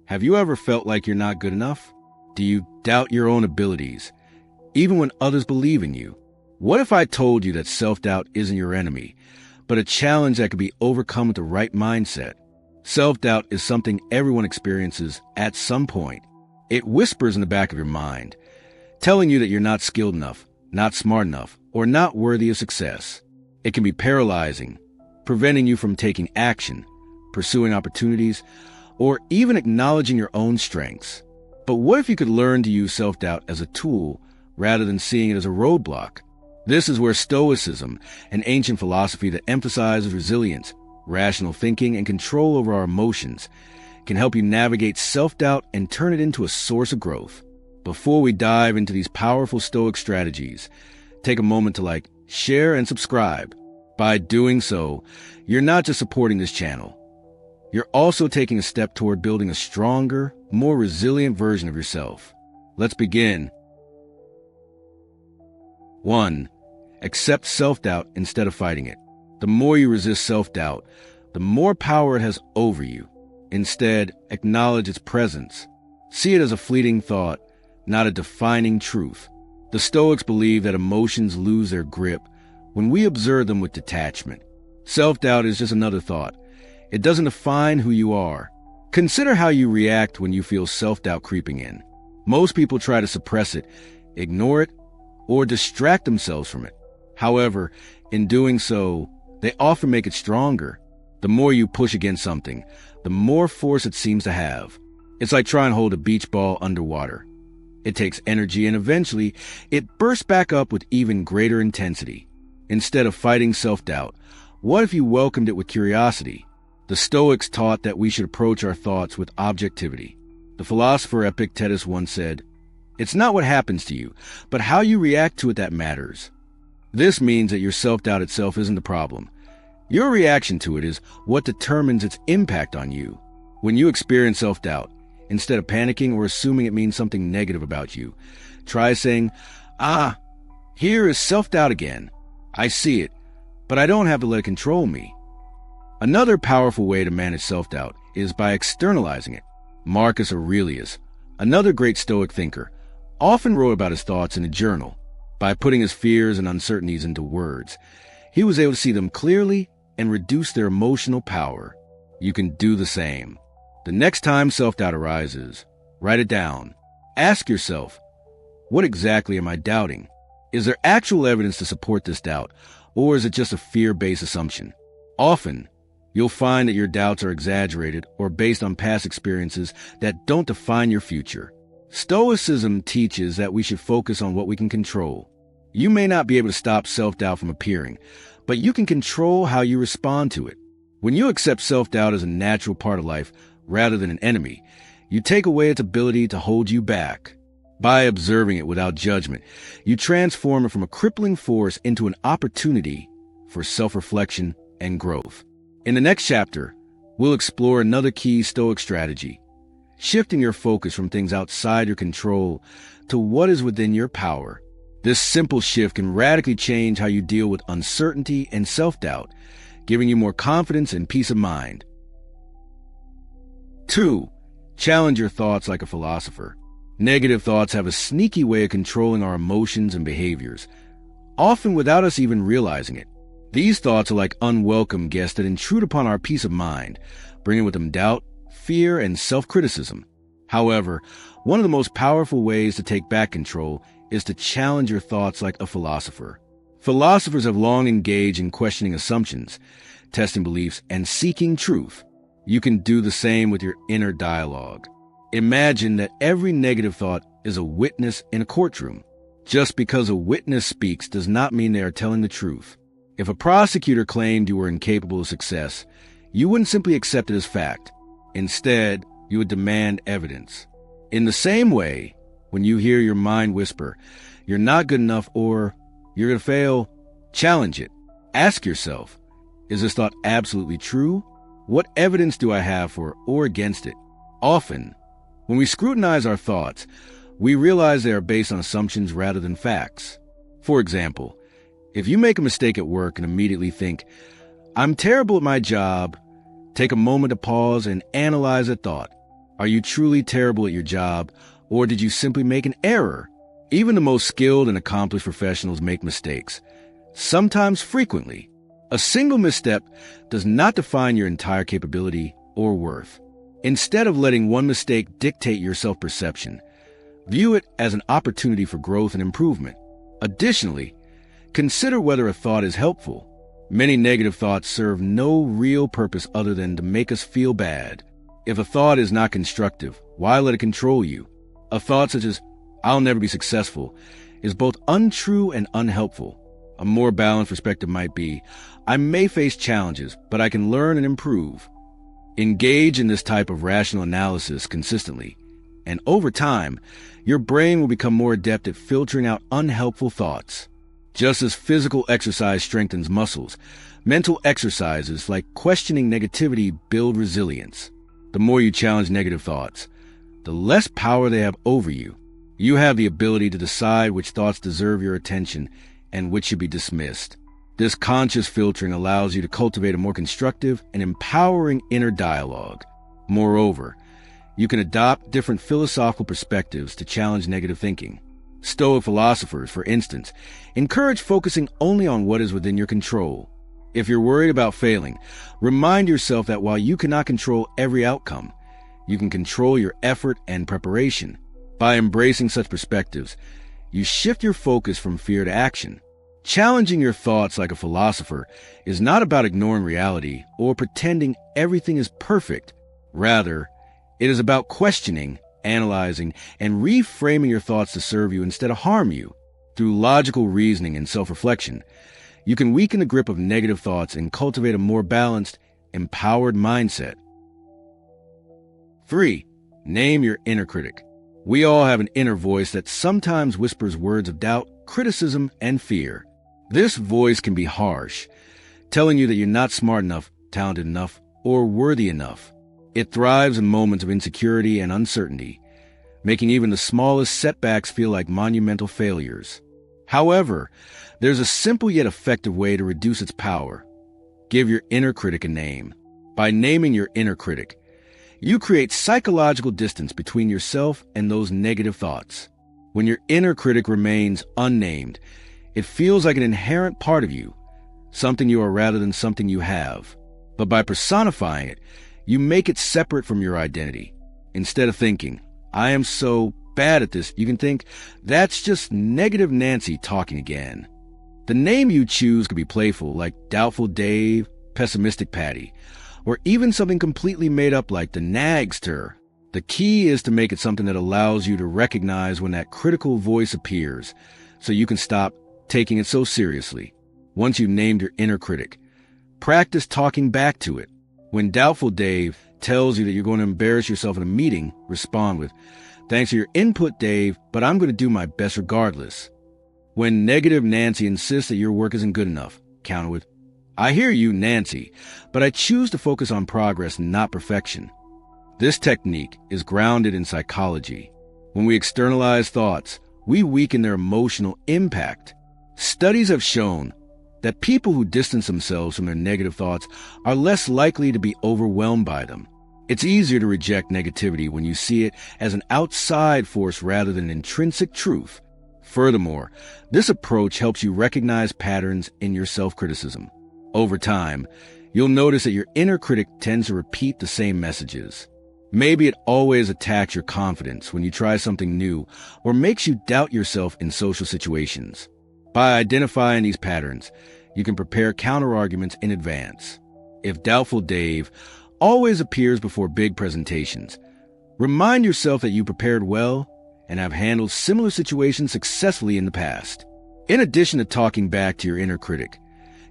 Have you ever felt like you're not good enough? Do you doubt your own abilities, even when others believe in you? What if I told you that self-doubt isn't your enemy, but a challenge that could be overcome with the right mindset? Self-doubt is something everyone experiences at some point. It whispers in the back of your mind, telling you that you're not skilled enough, not smart enough, or not worthy of success. It can be paralyzing, preventing you from taking action, pursuing opportunities, or even acknowledging your own strengths. But what if you could learn to use self-doubt as a tool rather than seeing it as a roadblock? This is where Stoicism, an ancient philosophy that emphasizes resilience, rational thinking, and control over our emotions, can help you navigate self-doubt and turn it into a source of growth. Before we dive into these powerful Stoic strategies, take a moment to share, and subscribe. By doing so, you're not just supporting this channel. You're also taking a step toward building a stronger, more resilient version of yourself. Let's begin. 1. Accept self-doubt instead of fighting it. The more you resist self-doubt, the more power it has over you. Instead, acknowledge its presence. See it as a fleeting thought, not a defining truth. The Stoics believe that emotions lose their grip when we observe them with detachment. Self-doubt is just another thought. It doesn't define who you are. Consider how you react when you feel self-doubt creeping in. Most people try to suppress it, ignore it, or distract themselves from it. However, in doing so, they often make it stronger. The more you push against something, the more force it seems to have. It's like trying to hold a beach ball underwater. It takes energy, and eventually, it bursts back up with even greater intensity. Instead of fighting self-doubt, what if you welcomed it with curiosity? The Stoics taught that we should approach our thoughts with objectivity. The philosopher Epictetus once said, "It's not what happens to you, but how you react to it that matters." This means that your self-doubt itself isn't the problem. Your reaction to it is what determines its impact on you. When you experience self-doubt, instead of panicking or assuming it means something negative about you, try saying, here is self-doubt again. I see it, but I don't have to let it control me. Another powerful way to manage self-doubt is by externalizing it. Marcus Aurelius, another great Stoic thinker, often wrote about his thoughts in a journal. By putting his fears and uncertainties into words, he was able to see them clearly and reduce their emotional power. You can do the same. The next time self-doubt arises, write it down. Ask yourself, what exactly am I doubting? Is there actual evidence to support this doubt, or is it just a fear-based assumption? Often, you'll find that your doubts are exaggerated or based on past experiences that don't define your future. Stoicism teaches that we should focus on what we can control. You may not be able to stop self-doubt from appearing, but you can control how you respond to it. When you accept self-doubt as a natural part of life rather than an enemy, you take away its ability to hold you back. By observing it without judgment, you transform it from a crippling force into an opportunity for self-reflection and growth. In the next chapter, we'll explore another key Stoic strategy, shifting your focus from things outside your control to what is within your power. This simple shift can radically change how you deal with uncertainty and self-doubt, giving you more confidence and peace of mind. 2. Challenge your thoughts like a philosopher. Negative thoughts have a sneaky way of controlling our emotions and behaviors, often without us even realizing it. These thoughts are like unwelcome guests that intrude upon our peace of mind, bringing with them doubt, fear, and self-criticism. However, one of the most powerful ways to take back control is to challenge your thoughts like a philosopher. Philosophers have long engaged in questioning assumptions, testing beliefs, and seeking truth. You can do the same with your inner dialogue. Imagine that every negative thought is a witness in a courtroom. Just because a witness speaks does not mean they are telling the truth. If a prosecutor claimed you were incapable of success, you wouldn't simply accept it as fact. Instead, you would demand evidence. In the same way, when you hear your mind whisper, "You're not good enough," or "You're going to fail," challenge it. Ask yourself, is this thought absolutely true? What evidence do I have for or against it? Often, when we scrutinize our thoughts, we realize they are based on assumptions rather than facts. For example, if you make a mistake at work and immediately think, "I'm terrible at my job," take a moment to pause and analyze that thought. Are you truly terrible at your job, or did you simply make an error? Even the most skilled and accomplished professionals make mistakes, sometimes frequently. A single misstep does not define your entire capability or worth. Instead of letting one mistake dictate your self-perception, view it as an opportunity for growth and improvement. Additionally, consider whether a thought is helpful. Many negative thoughts serve no real purpose other than to make us feel bad. If a thought is not constructive, why let it control you? A thought such as, "I'll never be successful," is both untrue and unhelpful. A more balanced perspective might be, "I may face challenges, but I can learn and improve." Engage in this type of rational analysis consistently, and over time, your brain will become more adept at filtering out unhelpful thoughts. Just as physical exercise strengthens muscles, mental exercises like questioning negativity build resilience. The more you challenge negative thoughts, the less power they have over you. You have the ability to decide which thoughts deserve your attention and which should be dismissed. This conscious filtering allows you to cultivate a more constructive and empowering inner dialogue. Moreover, you can adopt different philosophical perspectives to challenge negative thinking. Stoic philosophers, for instance, encourage focusing only on what is within your control. If you're worried about failing, remind yourself that while you cannot control every outcome, you can control your effort and preparation. By embracing such perspectives, you shift your focus from fear to action. Challenging your thoughts like a philosopher is not about ignoring reality or pretending everything is perfect. Rather, it is about questioning, analyzing, and reframing your thoughts to serve you instead of harm you. Through logical reasoning and self-reflection, you can weaken the grip of negative thoughts and cultivate a more balanced, empowered mindset. 3. Name your inner critic. We all have an inner voice that sometimes whispers words of doubt, criticism, and fear. This voice can be harsh, telling you that you're not smart enough, talented enough, or worthy enough. It thrives in moments of insecurity and uncertainty, making even the smallest setbacks feel like monumental failures. However, there's a simple yet effective way to reduce its power. Give your inner critic a name. By naming your inner critic, you create psychological distance between yourself and those negative thoughts. When your inner critic remains unnamed, it feels like an inherent part of you, something you are rather than something you have. But by personifying it, you make it separate from your identity. Instead of thinking, "I am so bad at this," you can think, "That's just negative Nancy talking again." The name you choose could be playful, like Doubtful Dave, Pessimistic Patty, or even something completely made up like the Nagster. The key is to make it something that allows you to recognize when that critical voice appears, so you can stop taking it so seriously. Once you've named your inner critic, practice talking back to it. When Doubtful Dave tells you that you're going to embarrass yourself in a meeting, respond with, "Thanks for your input, Dave, but I'm going to do my best regardless." When negative Nancy insists that your work isn't good enough, counter with, "I hear you, Nancy, but I choose to focus on progress, not perfection." This technique is grounded in psychology. When we externalize thoughts, we weaken their emotional impact. Studies have shown that people who distance themselves from their negative thoughts are less likely to be overwhelmed by them. It's easier to reject negativity when you see it as an outside force rather than intrinsic truth. Furthermore, this approach helps you recognize patterns in your self-criticism. Over time, you'll notice that your inner critic tends to repeat the same messages. Maybe it always attacks your confidence when you try something new or makes you doubt yourself in social situations. By identifying these patterns, you can prepare counterarguments in advance. If Doubtful Dave always appears before big presentations, remind yourself that you prepared well and have handled similar situations successfully in the past. In addition to talking back to your inner critic,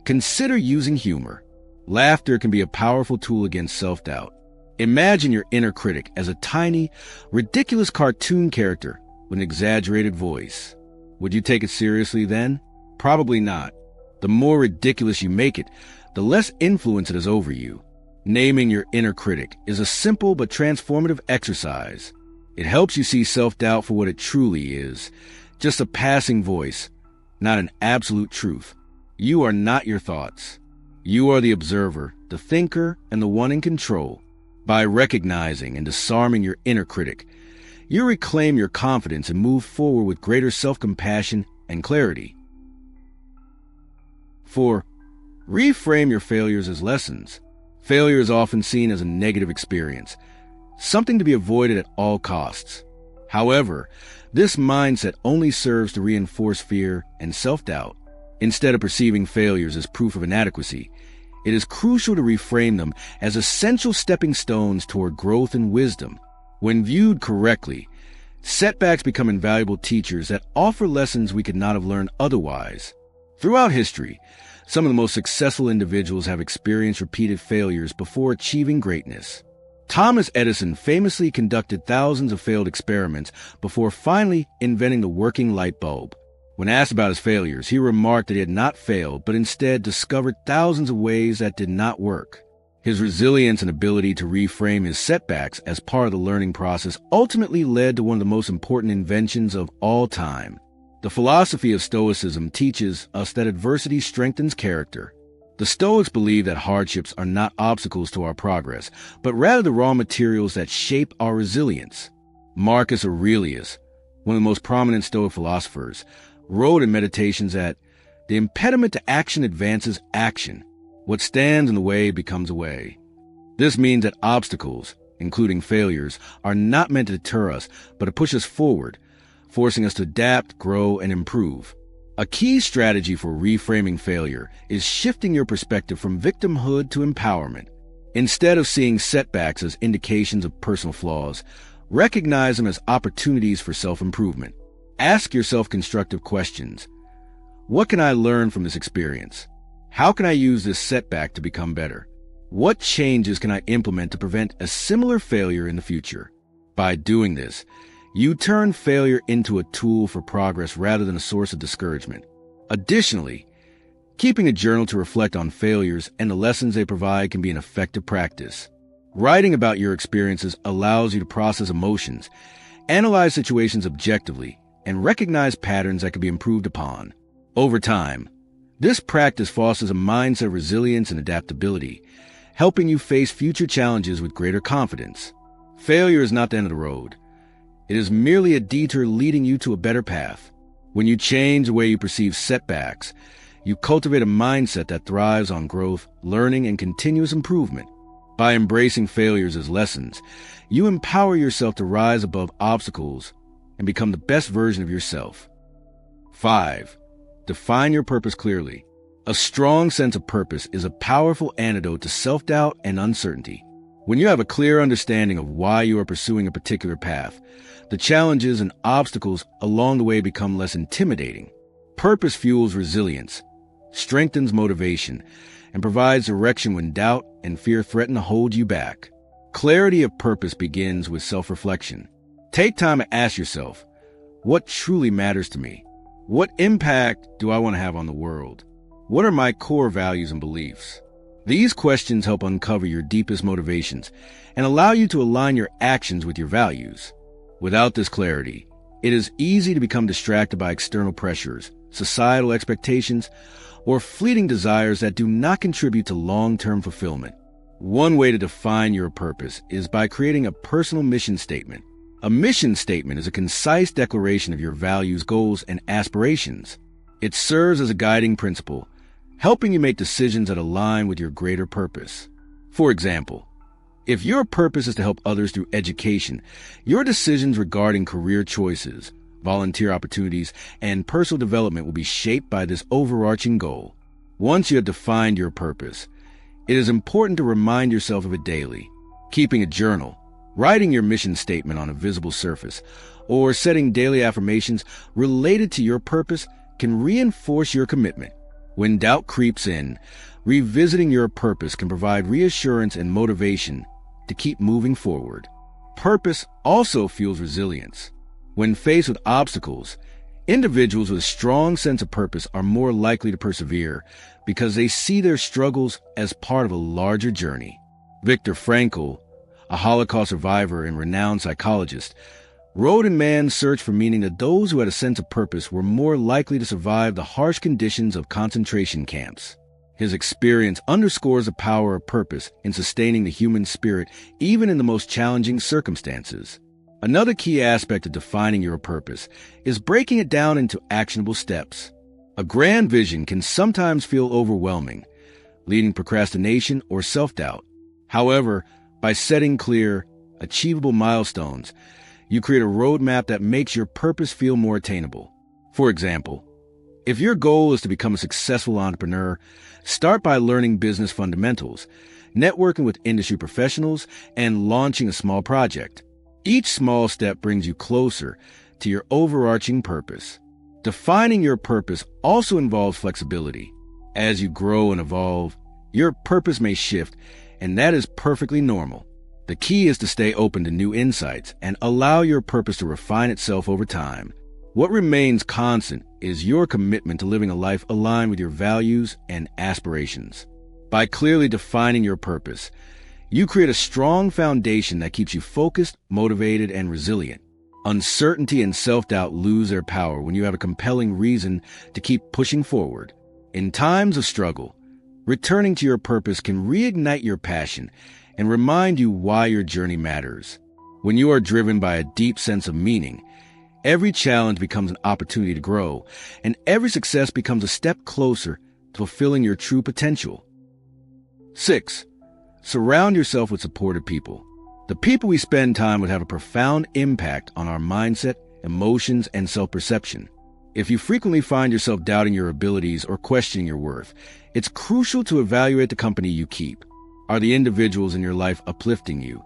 consider using humor. Laughter can be a powerful tool against self-doubt. Imagine your inner critic as a tiny, ridiculous cartoon character with an exaggerated voice. Would you take it seriously then? Probably not. The more ridiculous you make it, the less influence it has over you. Naming your inner critic is a simple but transformative exercise. It helps you see self-doubt for what it truly is, just a passing voice, not an absolute truth. You are not your thoughts. You are the observer, the thinker, and the one in control. By recognizing and disarming your inner critic, you reclaim your confidence and move forward with greater self-compassion and clarity. 4. Reframe your failures as lessons. Failure is often seen as a negative experience, something to be avoided at all costs. However, this mindset only serves to reinforce fear and self-doubt. Instead of perceiving failures as proof of inadequacy, it is crucial to reframe them as essential stepping stones toward growth and wisdom. When viewed correctly, setbacks become invaluable teachers that offer lessons we could not have learned otherwise. Throughout history, some of the most successful individuals have experienced repeated failures before achieving greatness. Thomas Edison famously conducted thousands of failed experiments before finally inventing the working light bulb. When asked about his failures, he remarked that he had not failed, but instead discovered thousands of ways that did not work. His resilience and ability to reframe his setbacks as part of the learning process ultimately led to one of the most important inventions of all time. The philosophy of Stoicism teaches us that adversity strengthens character. The Stoics believe that hardships are not obstacles to our progress, but rather the raw materials that shape our resilience. Marcus Aurelius, one of the most prominent Stoic philosophers, wrote in Meditations that the impediment to action advances action. What stands in the way becomes a way. This means that obstacles, including failures, are not meant to deter us, but to push us forward, forcing us to adapt, grow, and improve. A key strategy for reframing failure is shifting your perspective from victimhood to empowerment. Instead of seeing setbacks as indications of personal flaws, recognize them as opportunities for self-improvement. Ask yourself constructive questions. What can I learn from this experience? How can I use this setback to become better? What changes can I implement to prevent a similar failure in the future? By doing this, you turn failure into a tool for progress rather than a source of discouragement. Additionally, keeping a journal to reflect on failures and the lessons they provide can be an effective practice. Writing about your experiences allows you to process emotions, analyze situations objectively, and recognize patterns that can be improved upon. Over time, this practice fosters a mindset of resilience and adaptability, helping you face future challenges with greater confidence. Failure is not the end of the road. It is merely a detour leading you to a better path. When you change the way you perceive setbacks, you cultivate a mindset that thrives on growth, learning, and continuous improvement. By embracing failures as lessons, you empower yourself to rise above obstacles and become the best version of yourself. 5. Define your purpose clearly. A strong sense of purpose is a powerful antidote to self-doubt and uncertainty. When you have a clear understanding of why you are pursuing a particular path, the challenges and obstacles along the way become less intimidating. Purpose fuels resilience, strengthens motivation, and provides direction when doubt and fear threaten to hold you back. Clarity of purpose begins with self-reflection. Take time to ask yourself, what truly matters to me? What impact do I want to have on the world? What are my core values and beliefs? These questions help uncover your deepest motivations and allow you to align your actions with your values. Without this clarity, it is easy to become distracted by external pressures, societal expectations, or fleeting desires that do not contribute to long-term fulfillment. One way to define your purpose is by creating a personal mission statement. A mission statement is a concise declaration of your values, goals, and aspirations. It serves as a guiding principle, helping you make decisions that align with your greater purpose. For example, if your purpose is to help others through education, your decisions regarding career choices, volunteer opportunities, and personal development will be shaped by this overarching goal. Once you have defined your purpose, it is important to remind yourself of it daily. Keeping a journal, writing your mission statement on a visible surface, or setting daily affirmations related to your purpose can reinforce your commitment. When doubt creeps in, revisiting your purpose can provide reassurance and motivation to keep moving forward. Purpose also fuels resilience. When faced with obstacles, individuals with a strong sense of purpose are more likely to persevere because they see their struggles as part of a larger journey. Viktor Frankl, a Holocaust survivor and renowned psychologist, wrote in Man's Search for Meaning that those who had a sense of purpose were more likely to survive the harsh conditions of concentration camps. His experience underscores the power of purpose in sustaining the human spirit even in the most challenging circumstances. Another key aspect of defining your purpose is breaking it down into actionable steps. A grand vision can sometimes feel overwhelming, leading to procrastination or self-doubt. However, by setting clear, achievable milestones, you create a roadmap that makes your purpose feel more attainable. For example, if your goal is to become a successful entrepreneur, start by learning business fundamentals, networking with industry professionals, and launching a small project. Each small step brings you closer to your overarching purpose. Defining your purpose also involves flexibility. As you grow and evolve, your purpose may shift, and that is perfectly normal. The key is to stay open to new insights and allow your purpose to refine itself over time. What remains constant is your commitment to living a life aligned with your values and aspirations. By clearly defining your purpose, you create a strong foundation that keeps you focused, motivated, and resilient. Uncertainty and self-doubt lose their power when you have a compelling reason to keep pushing forward. In times of struggle, returning to your purpose can reignite your passion and remind you why your journey matters. When you are driven by a deep sense of meaning, every challenge becomes an opportunity to grow, and every success becomes a step closer to fulfilling your true potential. 6. Surround yourself with supportive people. The people we spend time with have a profound impact on our mindset, emotions, and self-perception. If you frequently find yourself doubting your abilities or questioning your worth, it's crucial to evaluate the company you keep. Are the individuals in your life uplifting you,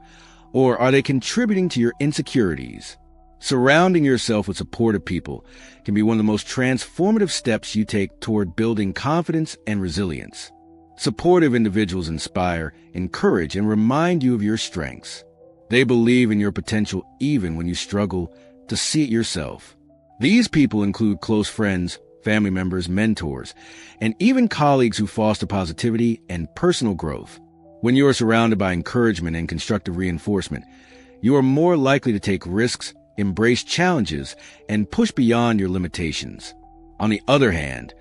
or are they contributing to your insecurities? Surrounding yourself with supportive people can be one of the most transformative steps you take toward building confidence and resilience. Supportive individuals inspire, encourage, and remind you of your strengths. They believe in your potential even when you struggle to see it yourself. These people include close friends, family members, mentors, and even colleagues who foster positivity and personal growth. When you are surrounded by encouragement and constructive reinforcement, you are more likely to take risks, embrace challenges, and push beyond your limitations. On the other hand,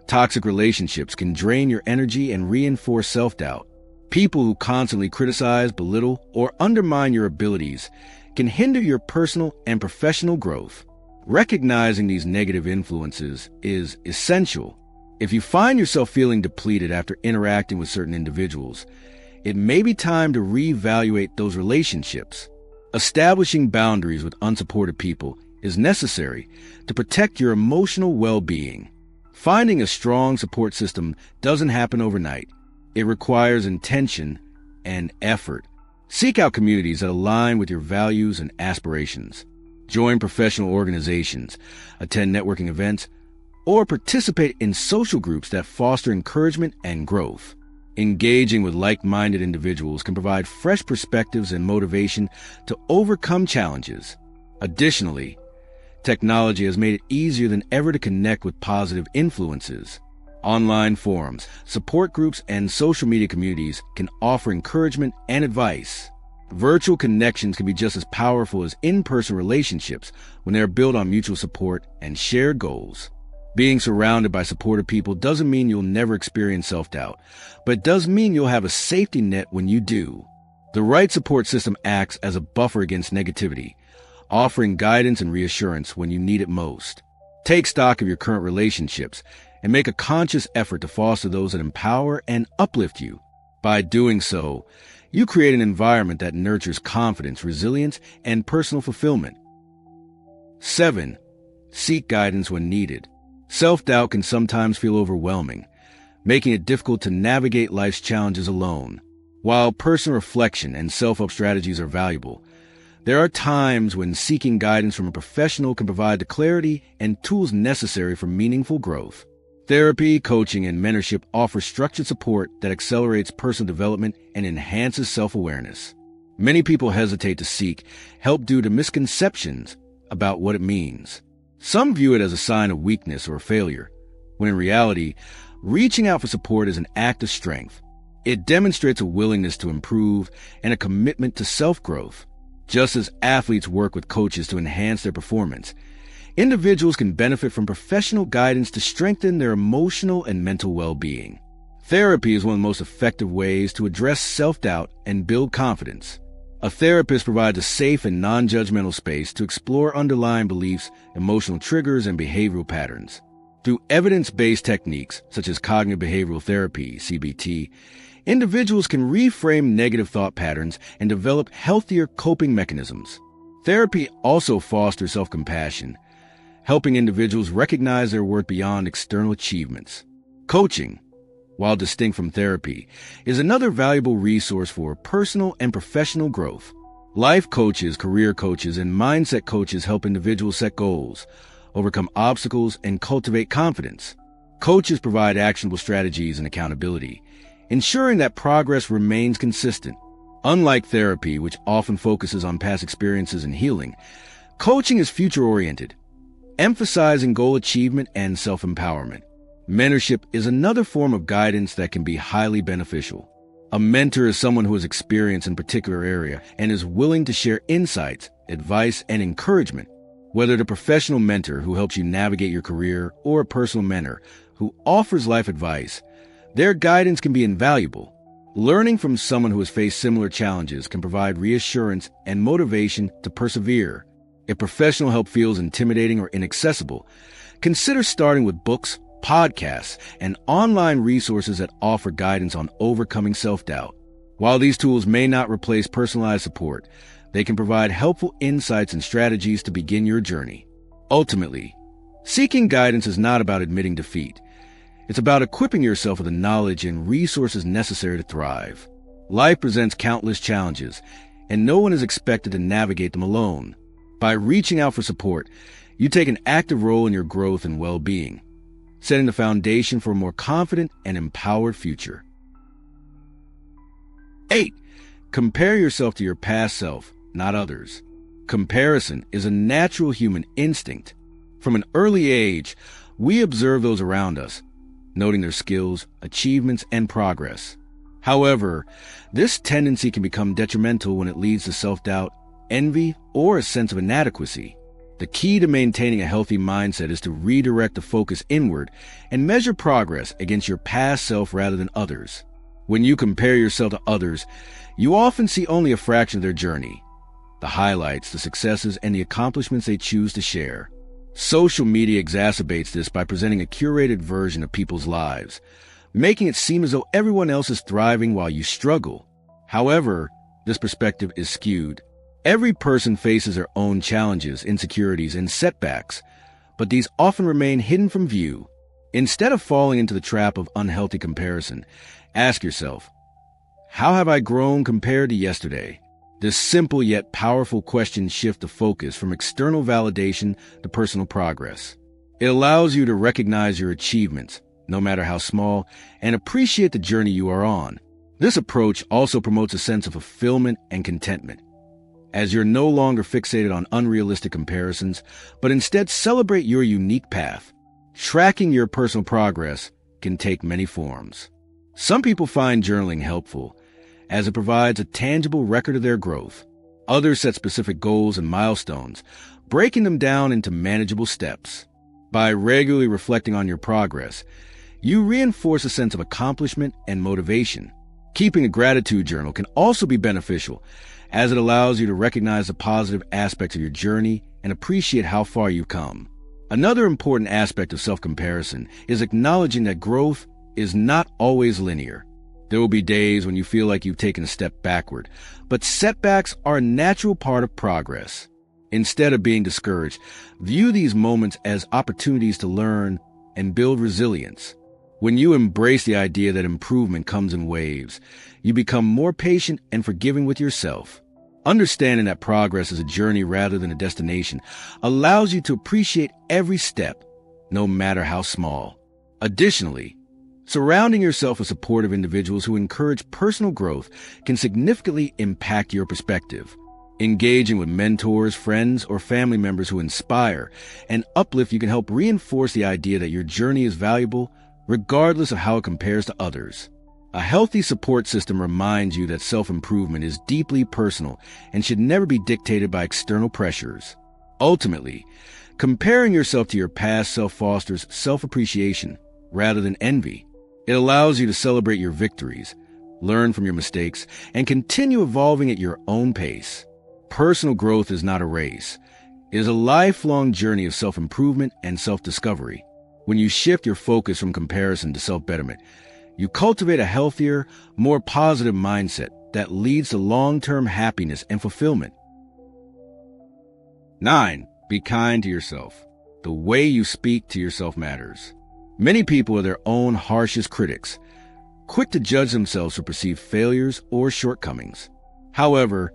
toxic relationships can drain your energy and reinforce self-doubt. People who constantly criticize, belittle, or undermine your abilities can hinder your personal and professional growth. Recognizing these negative influences is essential. If you find yourself feeling depleted after interacting with certain individuals, it may be time to reevaluate those relationships. Establishing boundaries with unsupported people is necessary to protect your emotional well-being. Finding a strong support system doesn't happen overnight. It requires intention and effort. Seek out communities that align with your values and aspirations. Join professional organizations, attend networking events, or participate in social groups that foster encouragement and growth. Engaging with like-minded individuals can provide fresh perspectives and motivation to overcome challenges. Additionally, technology has made it easier than ever to connect with positive influences. Online forums, support groups, and social media communities can offer encouragement and advice. Virtual connections can be just as powerful as in-person relationships when they are built on mutual support and shared goals. Being surrounded by supportive people doesn't mean you'll never experience self-doubt, but it does mean you'll have a safety net when you do. The right support system acts as a buffer against negativity, offering guidance and reassurance when you need it most. Take stock of your current relationships and make a conscious effort to foster those that empower and uplift you. By doing so, you create an environment that nurtures confidence, resilience, and personal fulfillment. 7. Seek guidance when needed. Self-doubt can sometimes feel overwhelming, making it difficult to navigate life's challenges alone. While personal reflection and self-help strategies are valuable, there are times when seeking guidance from a professional can provide the clarity and tools necessary for meaningful growth. Therapy, coaching, and mentorship offer structured support that accelerates personal development and enhances self-awareness. Many people hesitate to seek help due to misconceptions about what it means. Some view it as a sign of weakness or failure, when in reality, reaching out for support is an act of strength. It demonstrates a willingness to improve and a commitment to self-growth. Just as athletes work with coaches to enhance their performance, individuals can benefit from professional guidance to strengthen their emotional and mental well-being. Therapy is one of the most effective ways to address self-doubt and build confidence. A therapist provides a safe and non-judgmental space to explore underlying beliefs, emotional triggers, and behavioral patterns. Through evidence-based techniques, such as cognitive behavioral therapy, CBT, individuals can reframe negative thought patterns and develop healthier coping mechanisms. Therapy also fosters self-compassion, helping individuals recognize their worth beyond external achievements. Coaching, while distinct from therapy, is another valuable resource for personal and professional growth. Life coaches, career coaches, and mindset coaches help individuals set goals, overcome obstacles, and cultivate confidence. Coaches provide actionable strategies and accountability, ensuring that progress remains consistent. Unlike therapy, which often focuses on past experiences and healing, coaching is future-oriented, emphasizing goal achievement and self-empowerment. Mentorship is another form of guidance that can be highly beneficial. A mentor is someone who has experience in a particular area and is willing to share insights, advice, and encouragement. Whether the professional mentor who helps you navigate your career or a personal mentor who offers life advice, their guidance can be invaluable. Learning from someone who has faced similar challenges can provide reassurance and motivation to persevere. If professional help feels intimidating or inaccessible, consider starting with books, podcasts, and online resources that offer guidance on overcoming self-doubt. While these tools may not replace personalized support, they can provide helpful insights and strategies to begin your journey. Ultimately, seeking guidance is not about admitting defeat. It's about equipping yourself with the knowledge and resources necessary to thrive. Life presents countless challenges, and no one is expected to navigate them alone. By reaching out for support, you take an active role in your growth and well-being, setting the foundation for a more confident and empowered future. 8. Compare yourself to your past self, not others. Comparison is a natural human instinct. From an early age, we observe those around us, noting their skills, achievements, and progress. However, this tendency can become detrimental when it leads to self-doubt, envy, or a sense of inadequacy. The key to maintaining a healthy mindset is to redirect the focus inward and measure progress against your past self rather than others. When you compare yourself to others, you often see only a fraction of their journey, the highlights, the successes, and the accomplishments they choose to share. Social media exacerbates this by presenting a curated version of people's lives, making it seem as though everyone else is thriving while you struggle. However, this perspective is skewed. Every person faces their own challenges, insecurities, and setbacks, but these often remain hidden from view. Instead of falling into the trap of unhealthy comparison, ask yourself, how have I grown compared to yesterday? This simple yet powerful question shifts the focus from external validation to personal progress. It allows you to recognize your achievements, no matter how small, and appreciate the journey you are on. This approach also promotes a sense of fulfillment and contentment, as you're no longer fixated on unrealistic comparisons, but instead celebrate your unique path. Tracking your personal progress can take many forms. Some people find journaling helpful, as it provides a tangible record of their growth. Others set specific goals and milestones, breaking them down into manageable steps. By regularly reflecting on your progress, you reinforce a sense of accomplishment and motivation. Keeping a gratitude journal can also be beneficial, as it allows you to recognize the positive aspects of your journey and appreciate how far you've come. Another important aspect of self-comparison is acknowledging that growth is not always linear. There will be days when you feel like you've taken a step backward, but setbacks are a natural part of progress. Instead of being discouraged, view these moments as opportunities to learn and build resilience. When you embrace the idea that improvement comes in waves, you become more patient and forgiving with yourself. Understanding that progress is a journey rather than a destination allows you to appreciate every step, no matter how small. Additionally, surrounding yourself with supportive individuals who encourage personal growth can significantly impact your perspective. Engaging with mentors, friends, or family members who inspire and uplift you can help reinforce the idea that your journey is valuable, regardless of how it compares to others. A healthy support system reminds you that self-improvement is deeply personal and should never be dictated by external pressures. Ultimately, comparing yourself to your past self fosters self-appreciation rather than envy. It allows you to celebrate your victories, learn from your mistakes, and continue evolving at your own pace. Personal growth is not a race. It is a lifelong journey of self-improvement and self-discovery. When you shift your focus from comparison to self-betterment, you cultivate a healthier, more positive mindset that leads to long-term happiness and fulfillment. 9. Be kind to yourself. The way you speak to yourself matters. Many people are their own harshest critics, quick to judge themselves for perceived failures or shortcomings. However,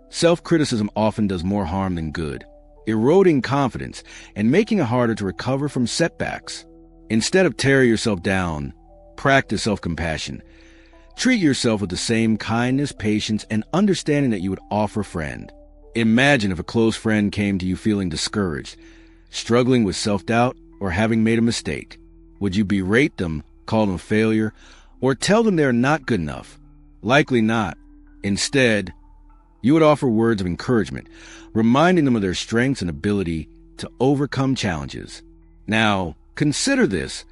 self-criticism often does more harm than good, eroding confidence and making it harder to recover from setbacks. Instead of tearing yourself down, practice self-compassion. Treat yourself with the same kindness, patience, and understanding that you would offer a friend. Imagine if a close friend came to you feeling discouraged, struggling with self-doubt, or having made a mistake. Would you berate them, call them a failure, or tell them they're not good enough? Likely not. Instead, you would offer words of encouragement, reminding them of their strengths and ability to overcome challenges. Now, consider this.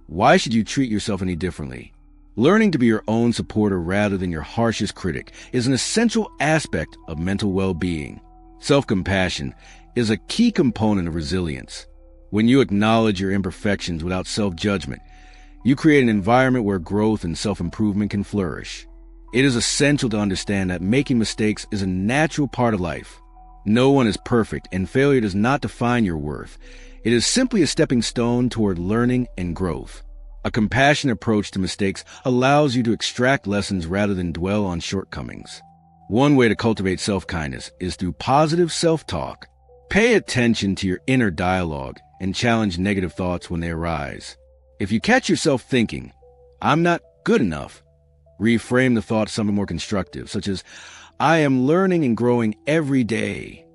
Why should you treat yourself any differently? Learning to be your own supporter rather than your harshest critic is an essential aspect of mental well-being. Self-compassion is a key component of resilience. When you acknowledge your imperfections without self-judgment, you create an environment where growth and self-improvement can flourish. It is essential to understand that making mistakes is a natural part of life. No one is perfect, and failure does not define your worth. It is simply a stepping stone toward learning and growth. A compassionate approach to mistakes allows you to extract lessons rather than dwell on shortcomings. One way to cultivate self-kindness is through positive self-talk. Pay attention to your inner dialogue and challenge negative thoughts when they arise. If you catch yourself thinking, "I'm not good enough," reframe the thought something more constructive, such as, "I am learning and growing every day."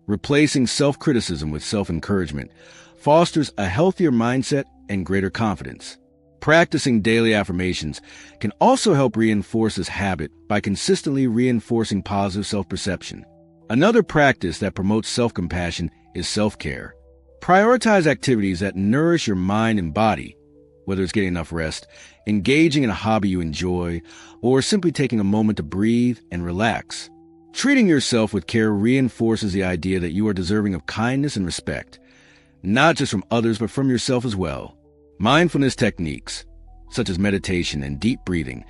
Replacing self-criticism with self-encouragement fosters a healthier mindset and greater confidence. Practicing daily affirmations can also help reinforce this habit by consistently reinforcing positive self-perception. Another practice that promotes self-compassion is self-care. Prioritize activities that nourish your mind and body, whether it's getting enough rest, engaging in a hobby you enjoy, or simply taking a moment to breathe and relax. Treating yourself with care reinforces the idea that you are deserving of kindness and respect, not just from others, but from yourself as well. Mindfulness techniques, such as meditation and deep breathing,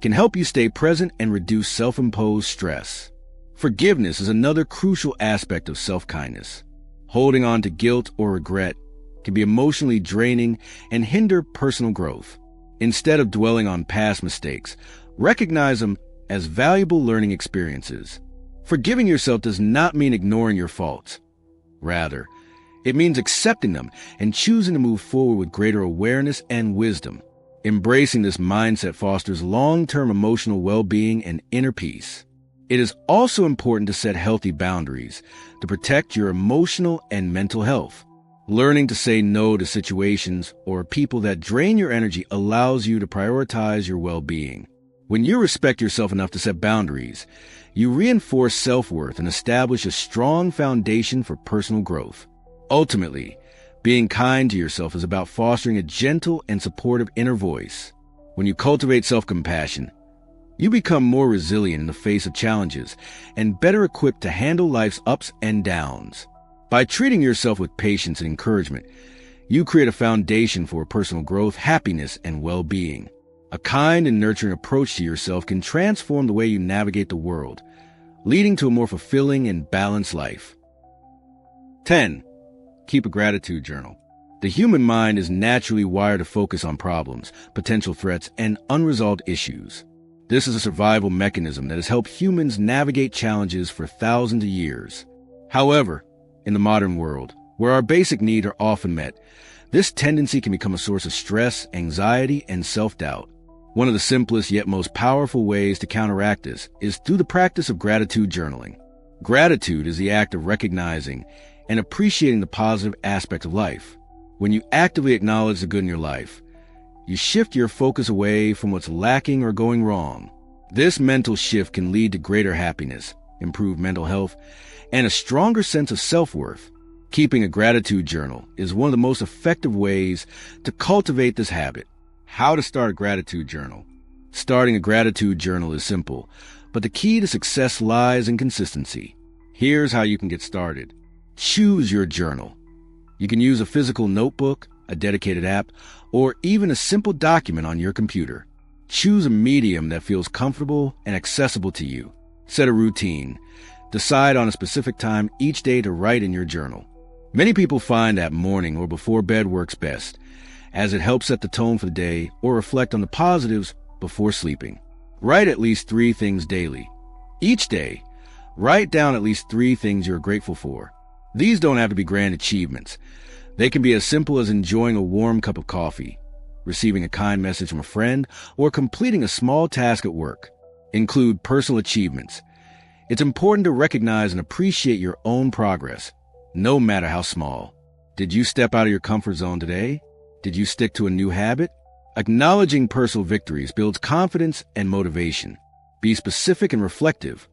can help you stay present and reduce self-imposed stress. Forgiveness is another crucial aspect of self-kindness. Holding on to guilt or regret can be emotionally draining and hinder personal growth. Instead of dwelling on past mistakes, recognize them as valuable learning experiences. Forgiving yourself does not mean ignoring your faults. Rather, it means accepting them and choosing to move forward with greater awareness and wisdom. Embracing this mindset fosters long-term emotional well-being and inner peace. It is also important to set healthy boundaries to protect your emotional and mental health. Learning to say no to situations or people that drain your energy allows you to prioritize your well-being. When you respect yourself enough to set boundaries, you reinforce self-worth and establish a strong foundation for personal growth. Ultimately, being kind to yourself is about fostering a gentle and supportive inner voice. When you cultivate self-compassion, you become more resilient in the face of challenges and better equipped to handle life's ups and downs. By treating yourself with patience and encouragement, you create a foundation for personal growth, happiness, and well-being. A kind and nurturing approach to yourself can transform the way you navigate the world, leading to a more fulfilling and balanced life. 10. Keep a gratitude journal. The human mind is naturally wired to focus on problems, potential threats, and unresolved issues. This is a survival mechanism that has helped humans navigate challenges for thousands of years. However, in the modern world, where our basic needs are often met, this tendency can become a source of stress, anxiety, and self-doubt. One of the simplest yet most powerful ways to counteract this is through the practice of gratitude journaling. Gratitude is the act of recognizing and appreciating the positive aspects of life. When you actively acknowledge the good in your life, you shift your focus away from what's lacking or going wrong. This mental shift can lead to greater happiness, improved mental health, and a stronger sense of self-worth. Keeping a gratitude journal is one of the most effective ways to cultivate this habit. How to start a gratitude journal. Starting a gratitude journal is simple, but the key to success lies in consistency. Here's how you can get started. Choose your journal. You can use a physical notebook, a dedicated app, or even a simple document on your computer. Choose a medium that feels comfortable and accessible to you. Set a routine. Decide on a specific time each day to write in your journal. Many people find that morning or before bed works best, as it helps set the tone for the day or reflect on the positives before sleeping. Write at least 3 things daily. Each day, write down at least 3 things you're grateful for. These don't have to be grand achievements. They can be as simple as enjoying a warm cup of coffee, receiving a kind message from a friend, or completing a small task at work. Include personal achievements. It's important to recognize and appreciate your own progress, no matter how small. Did you step out of your comfort zone today? Did you stick to a new habit? Acknowledging personal victories builds confidence and motivation. Be specific and reflective.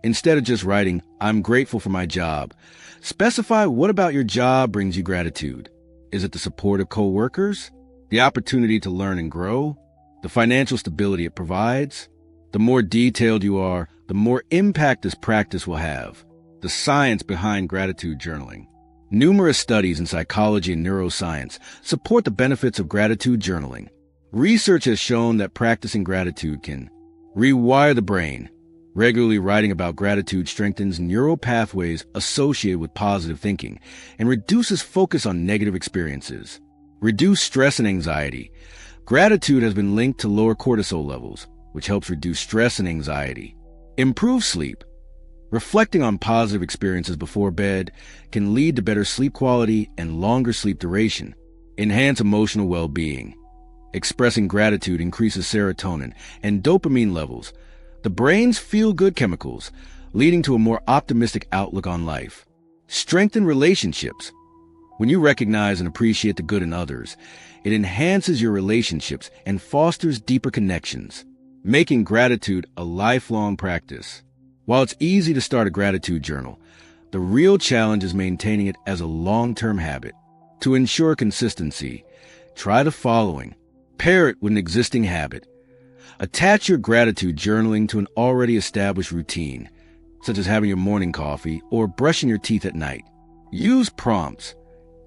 Instead of just writing, "I'm grateful for my job," specify what about your job brings you gratitude. Is it the support of coworkers? The opportunity to learn and grow? The financial stability it provides? The more detailed you are, the more impact this practice will have. The science behind gratitude journaling. Numerous studies in psychology and neuroscience support the benefits of gratitude journaling. Research has shown that practicing gratitude can rewire the brain. Regularly writing about gratitude strengthens neural pathways associated with positive thinking and reduces focus on negative experiences. Reduce stress and anxiety. Gratitude has been linked to lower cortisol levels, which helps reduce stress and anxiety. Improve sleep. Reflecting on positive experiences before bed can lead to better sleep quality and longer sleep duration. Enhance emotional well-being. Expressing gratitude increases serotonin and dopamine levels, the brain's feel-good chemicals, leading to a more optimistic outlook on life. Strengthen relationships. When you recognize and appreciate the good in others, it enhances your relationships and fosters deeper connections, making gratitude a lifelong practice. While it's easy to start a gratitude journal, the real challenge is maintaining it as a long-term habit. To ensure consistency, try the following. Pair it with an existing habit. Attach your gratitude journaling to an already established routine, such as having your morning coffee or brushing your teeth at night. Use prompts.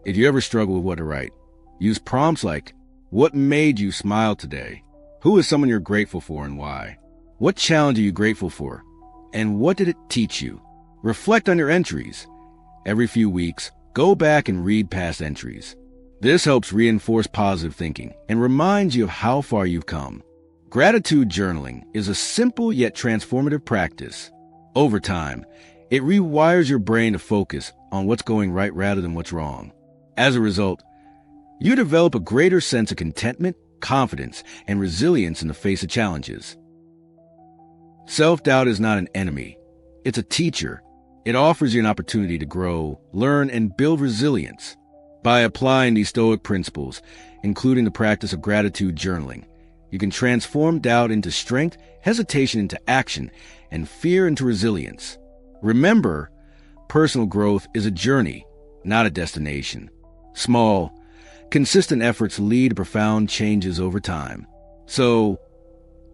If you ever struggle with what to write, use prompts like, "What made you smile today?" "Who is someone you're grateful for and why?" "What challenge are you grateful for? And what did it teach you?" Reflect on your entries. Every few weeks, go back and read past entries. This helps reinforce positive thinking and reminds you of how far you've come. Gratitude journaling is a simple yet transformative practice. Over time, it rewires your brain to focus on what's going right rather than what's wrong. As a result, you develop a greater sense of contentment, confidence, and resilience in the face of challenges. Self-doubt is not an enemy. It's a teacher. It offers you an opportunity to grow, learn, and build resilience. By applying these Stoic principles, including the practice of gratitude journaling, you can transform doubt into strength, hesitation into action, and fear into resilience. Remember, personal growth is a journey, not a destination. Small, consistent efforts lead to profound changes over time. So,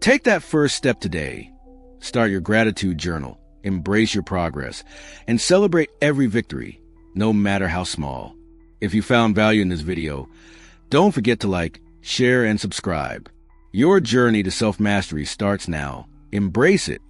take that first step today. Start your gratitude journal, embrace your progress, and celebrate every victory, no matter how small. If you found value in this video, don't forget to like, share, and subscribe. Your journey to self-mastery starts now. Embrace it